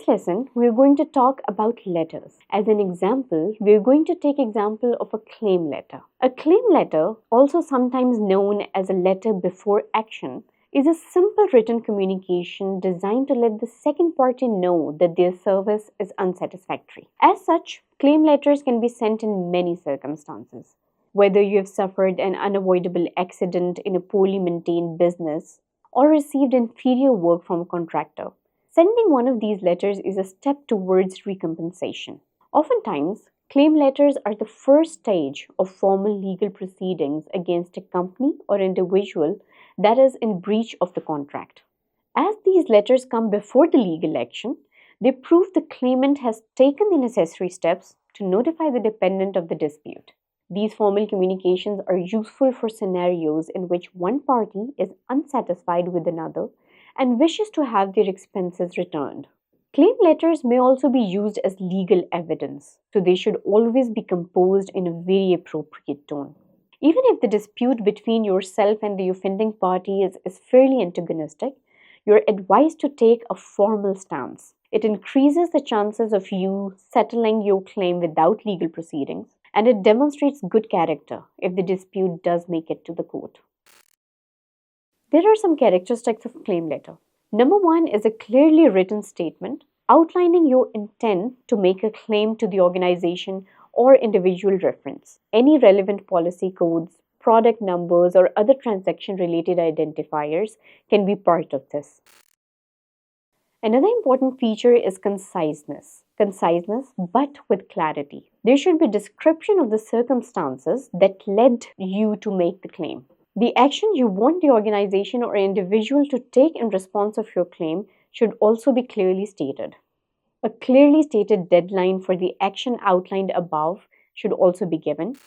this lesson, we are going to talk about letters. As an example, we are going to take example of a claim letter. A claim letter, also sometimes known as a letter before action, is a simple written communication designed to let the second party know that their service is unsatisfactory. As such, claim letters can be sent in many circumstances. Whether you have suffered an unavoidable accident in a poorly maintained business or received inferior work from a contractor, sending one of these letters is a step towards recompensation. Oftentimes, claim letters are the first stage of formal legal proceedings against a company or individual that is in breach of the contract. As these letters come before the legal action, they prove the claimant has taken the necessary steps to notify the dependent of the dispute. These formal communications are useful for scenarios in which one party is unsatisfied with another and wishes to have their expenses returned. Claim letters may also be used as legal evidence, so they should always be composed in a very appropriate tone. Even if the dispute between yourself and the offending party is fairly antagonistic, you're advised to take a formal stance. It increases the chances of you settling your claim without legal proceedings, and it demonstrates good character if the dispute does make it to the court. There are some characteristics of claim letter. Number one is a clearly written statement outlining your intent to make a claim to the organization or individual reference. Any relevant policy codes, product numbers, or other transaction-related identifiers can be part of this. Another important feature is conciseness. Conciseness, but with clarity. There should be description of the circumstances that led you to make the claim. The action you want the organization or individual to take in response of your claim should also be clearly stated. A clearly stated deadline for the action outlined above should also be given.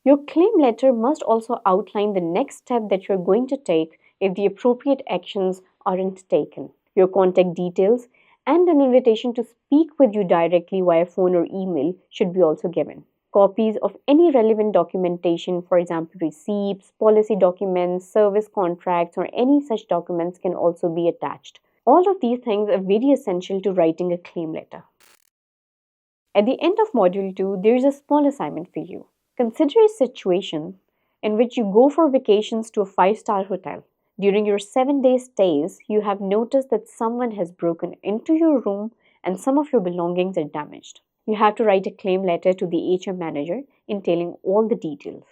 Your claim letter must also outline the next step that you're going to take if the appropriate actions aren't taken. Your contact details and an invitation to speak with you directly via phone or email should be also given. Copies of any relevant documentation, for example, receipts, policy documents, service contracts, or any such documents can also be attached. All of these things are very essential to writing a claim letter. At the end of Module 2, there is a small assignment for you. Consider a situation in which you go for vacations to a 5-star hotel. During your 7-day stays, you have noticed that someone has broken into your room and some of your belongings are damaged. You have to write a claim letter to the HR manager entailing all the details.